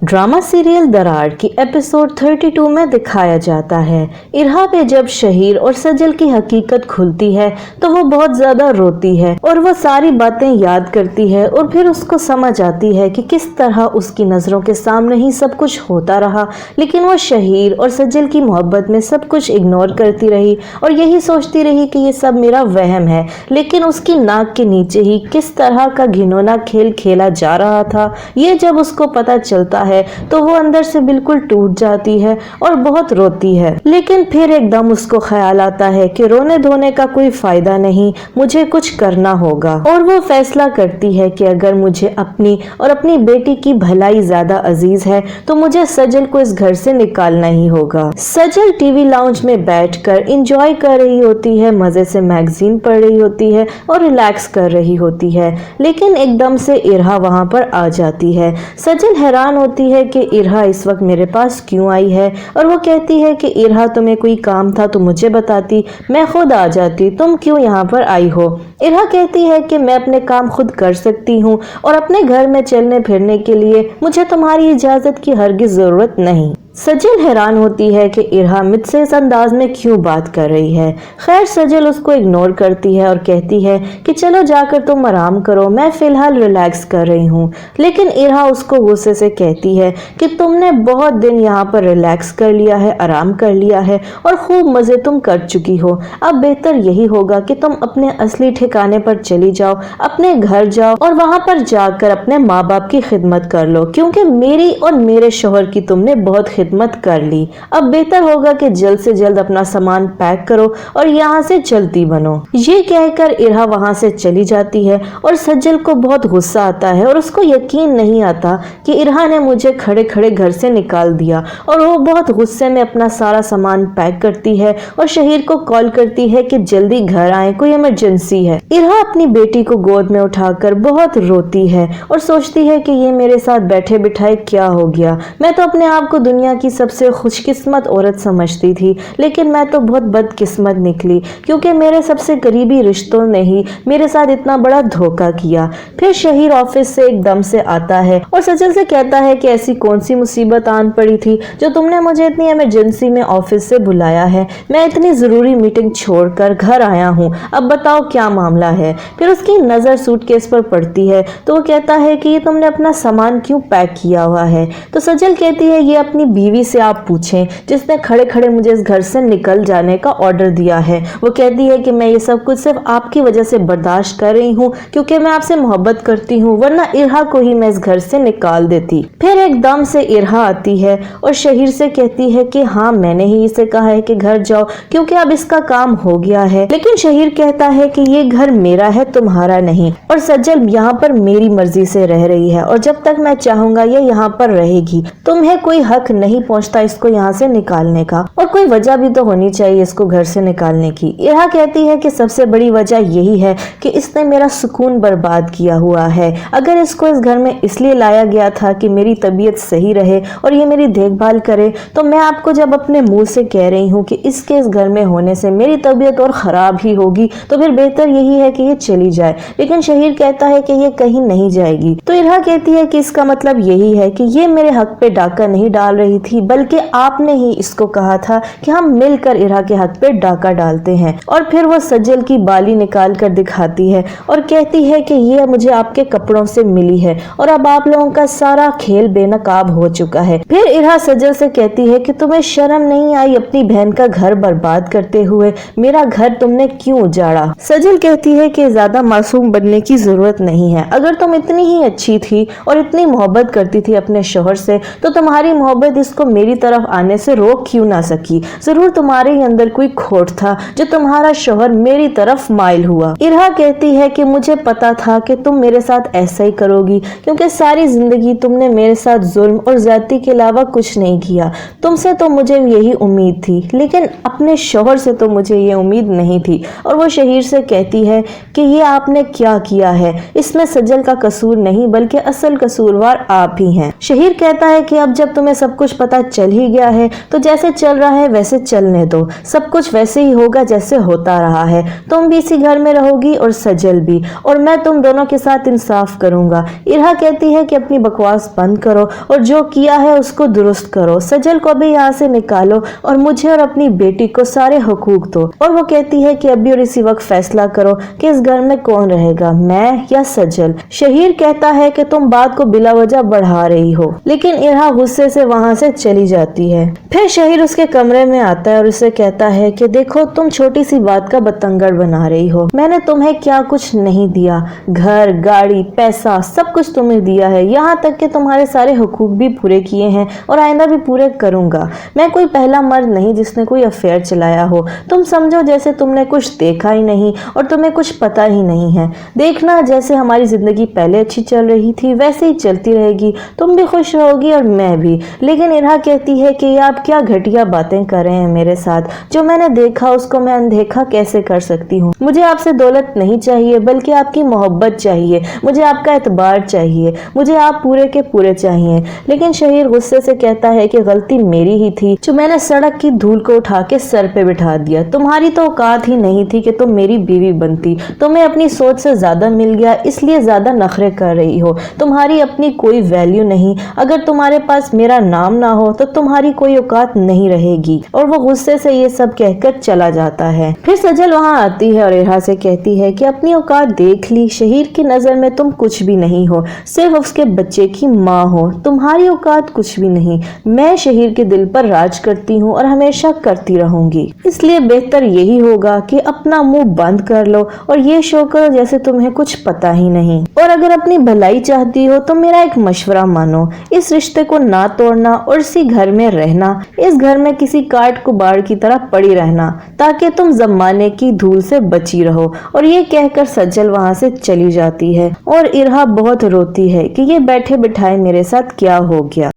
Drama serial दरार की episode 32 में दिखाया जाता है इरहा पे जब शहीर और सजल की हकीकत खुलती है तो वो बहुत ज्यादा रोती है और वो सारी बातें याद करती है और फिर उसको समझ आती है कि किस तरह उसकी नजरों के सामने ही सब कुछ होता रहा, लेकिन वो शहीर और सजल की मोहब्बत में सब कुछ इग्नोर करती रही और यही सोचती रही कि ये सब मेरा वहम है। लेकिन उसकी नाक के नीचे ही किस तरह का घिनौना खेल खेला जा रहा था, ये जब उसको पता चलता है तो वो अंदर से बिल्कुल टूट जाती है और बहुत रोती है। लेकिन फिर एकदम उसको ख्याल आता है कि रोने धोने का कोई फायदा नहीं, मुझे कुछ करना होगा और वो फैसला करती है कि अगर मुझे अपनी और अपनी बेटी की भलाई ज्यादा अजीज है तो मुझे सजल को इस घर से निकालना ही होगा। सजल टीवी लाउंज में बैठकर एंजॉय कर रही होती है, मजे से मैगजीन पढ़ रही होती है और रिलैक्स कर रही होती है, लेकिन एकदम से इरहा वहां पर आ जाती है। सजल हैरान होती है कि इरहा इस वक्त मेरे पास क्यों आई है और वो कहती है कि इरहा तुम्हें कोई काम था तो मुझे बताती, मैं खुद आ जाती, तुम क्यों यहाँ पर आई हो। इरहा कहती है कि मैं अपने काम खुद कर सकती हूँ और अपने घर में चलने फिरने के लिए मुझे तुम्हारी इजाजत की हरगिज जरूरत नहीं। सजल हैरान होती है कि इरहा मुझसे इस अंदाज में क्यों बात कर रही है। खैर सजल उसको इग्नोर करती है और कहती है कि चलो जाकर तुम आराम करो, मैं फिलहाल रिलैक्स कर रही हूँ। लेकिन इरहा उसको गुस्से से कहती है कि तुमने बहुत दिन यहाँ पर रिलैक्स कर लिया है, आराम कर लिया है और खूब मजे तुम कर चुकी हो। अब बेहतर यही होगा कि तुम अपने असली ठिकाने पर चली जाओ, अपने घर जाओ और वहां पर जाकर अपने माँ बाप की खिदमत कर लो, क्योंकि मेरी और मेरे शोहर की तुमने बहुत खिदमत कर ली। अब बेहतर होगा कि जल्द से जल्द अपना सामान पैक करो और यहाँ से चलती बनो। ये कहकर इरहा वहां से चली जाती है और सजल को बहुत गुस्सा आता है और उसको यकीन नहीं आता कि इरहा ने मुझे खड़े खड़े घर से निकाल दिया और वो बहुत गुस्से में अपना सारा सामान पैक करती है और शहीर को कॉल करती है कि जल्दी घर आए, कोई इमरजेंसी है। इरहा अपनी बेटी को गोद में उठाकर बहुत रोती है और सोचती है कि ये मेरे साथ बैठे बिठाए क्या हो गया। मैं तो अपने आप को दुनिया की सबसे खुशकिस्मत औरत समझती थी, लेकिन मैं तो बहुत बदकिस्मत निकली क्योंकि मेरे सबसे करीबी रिश्तों ने ही मेरे साथ इतना बड़ा धोखा किया। फिर शहीर ऑफिस से एकदम से आता है और सजल से कहता है कि ऐसी कौन सी मुसीबत आन पड़ी थी जो तुमने मुझे इतनी इमरजेंसी में ऑफिस से बुलाया है। मैं इतनी जरूरी मीटिंग छोड़कर घर आया हूँ, अब बताओ क्या मामला है। फिर उसकी नजर सूटकेस पर पड़ती है तो वो कहता है कि ये तुमने अपना सामान क्यों पैक किया हुआ है। तो सजल कहती है ये अपनी बीवी से आप पूछें जिसने खड़े खड़े मुझे इस घर से निकल जाने का ऑर्डर दिया है। वो कहती है कि मैं ये सब कुछ सिर्फ आपकी वजह से बर्दाश्त कर रही हूँ क्योंकि मैं आपसे मोहब्बत करती हूँ, वरना इरहा को ही मैं इस घर से निकाल देती। फिर एकदम से इरहा आती है और शहीर से कहती है कि हाँ मैंने ही इसे कहा है कि घर जाओ क्योंकि अब इसका काम हो गया है। लेकिन शहीर कहता है कि ये घर मेरा है, तुम्हारा नहीं, और सजल यहाँ पर मेरी मर्जी से रह रही है और जब तक मैं चाहूंगा ये यहाँ पर रहेगी। तुम्हें कोई हक नहीं पहुंचता इसको यहाँ से निकालने का और कोई वजह भी तो होनी चाहिए इसको घर से निकालने की। इरहा कहती है कि सबसे बड़ी वजह यही है कि इसने मेरा सुकून बर्बाद किया हुआ है। अगर इसको इस घर में इसलिए लाया गया था कि मेरी तबीयत सही रहे और ये मेरी देखभाल करे, तो मैं आपको जब अपने मुंह से कह रही हूँ कि इसके इस घर में होने से मेरी तबीयत और खराब ही होगी, तो फिर बेहतर यही है कि ये चली जाए। लेकिन शहीर कहता है कि ये कहीं नहीं जाएगी। तो इरहा कहती है कि इसका मतलब यही है कि ये मेरे हक पे डाका नहीं डाल रही थी, बल्कि आपने ही इसको कहा था कि हम मिलकर इरहा के हक पे डाका डालते हैं। और फिर वो सजल की बाली निकाल कर दिखाती है और कहती है कि ये मुझे आपके कपड़ों से मिली है और अब आप लोगों का सारा खेल बेनकाब हो चुका है। फिर इरहा सजल से कहती है कि तुम्हें शर्म नहीं आई अपनी बहन का घर बर्बाद करते हुए, मेरा घर तुमने क्यों उजाड़ा। सजल कहती है कि ज्यादा मासूम बनने की जरूरत नहीं है, अगर तुम इतनी ही अच्छी थी और इतनी मोहब्बत करती थी अपने शोहर से तो तुम्हारी मोहब्बत इसको मेरी तरफ आने से रोक क्यों ना सकी। जरूर तुम्हारे ही अंदर कोई खोट था जो तुम्हारा शोहर मेरी तरफ माइल हुआ। इरहा कहती है कि मुझे पता था कि तुम मेरे साथ ऐसा ही करोगी क्योंकि सारी जिंदगी तुमने मेरे साथ जुल्म और ज्यादती के अलावा कुछ नहीं किया। तुमसे तो मुझे यही उम्मीद थी, लेकिन अपने शोहर से तो मुझे ये उम्मीद नहीं थी। और वो शहीर से कहती है कि ये आपने क्या किया है, इसमें सजल का कसूर नहीं बल्कि असल कसूरवार आप ही हैं। शहीर कहता है कि अब जब तुम्हें सब कुछ पता चल ही गया है तो जैसे चल रहा है वैसे चलने दो, सब कुछ वैसे ही होगा जैसे होता रहा है। तुम भी इसी घर में रहोगी और सजल भी, और मैं तुम दोनों के साथ इंसाफ करूंगा। इरहा कहती है कि अपनी बकवास बंद करो और जो किया है उसको दुरुस्त करो, सजल को भी यहाँ से निकालो और मुझे और अपनी बेटी को सारे हुकूक दो। और वो कहती है कि अभी और इसी वक्त फैसला करो कि इस घर में कौन रहेगा, मैं या सजल। शहीर कहता है कि तुम बात को बिला वजह बढ़ा रही हो, लेकिन इरहा गुस्से से वहां से चली जाती है। फिर शहीर उसके कमरे में आता है और उसे कहता है कि देखो तुम छोटी सी बात का बतंगड़ बना रही हो, मैंने तुम्हें क्या कुछ नहीं दिया, घर गाड़ी पैसा सब कुछ तुम्हें दिया है, यहाँ तक कि तुम्हारे सारे हुकूक भी पूरे किए हैं और आइंदा भी पूरे करूंगा। मैं कोई पहला मर्द नहीं जिसने कोई अफेयर चलाया हो। तुम समझो जैसे तुमने कुछ देखा ही नहीं और तुम्हें कुछ पता ही नहीं है। देखना जैसे हमारी जिंदगी पहले अच्छी चल रही थी वैसे ही चलती रहेगी, तुम भी खुश रहोगी और मैं भी। लेकिन इरहा कहती है कि आप क्या घटिया बातें कर रहे हैं मेरे साथ, जो मैंने देखा उसको मैं अनदेखा कैसे कर सकती हूँ। मुझे आपसे दौलत नहीं चाहिए बल्कि आपकी मोहब्बत चाहिए, मुझे आपका एतबार चाहिए, मुझे आप पूरे के पूरे चाहिए। लेकिन शहीर गुस्से से कहता है कि गलती मेरी ही थी जो मैंने सड़क की धूल को उठा के सर पे बिठा दिया। तुम्हारी तो औकात ही नहीं थी कि तुम मेरी बीवी बनती, तुम्हें अपनी सोच से ज्यादा मिल गया इसलिए ज्यादा नखरे कर रही हो। तुम्हारी अपनी कोई वैल्यू नहीं, अगर तुम्हारे पास मेरा नाम ना हो तो तुम्हारी कोई औकात नहीं रहेगी। और वो गुस्से से ये सब कहकर चला जाता है। फिर सजल वहां आती है और इरहा से कहती है कि अपनी औकात देख ली, शहीर की नजर में तुम कुछ भी नहीं हो, सिर्फ उसके बच्चे की माँ हो, तुम्हारी औकात कुछ भी नहीं। मैं शहीर के दिल पर राज करती हूँ और हमेशा करती रहूंगी, इसलिए बेहतर यही होगा कि अपना मुंह बंद कर लो और ये शो करो जैसे तुम्हें कुछ पता ही नहीं। और अगर अपनी भलाई चाहती हो तो मेरा एक मशवरा मानो, इस रिश्ते को ना तोड़ना और इसी घर में रहना, इस घर में किसी काट कुबाड़ की तरह पड़ी रहना ताकि तुम जमाने की धूल से बची रहो। और ये कहकर सजल वहां से चली जाती है और इरहा बहुत रोती है कि ये बैठे बिठाए मेरे साथ क्या हो गया।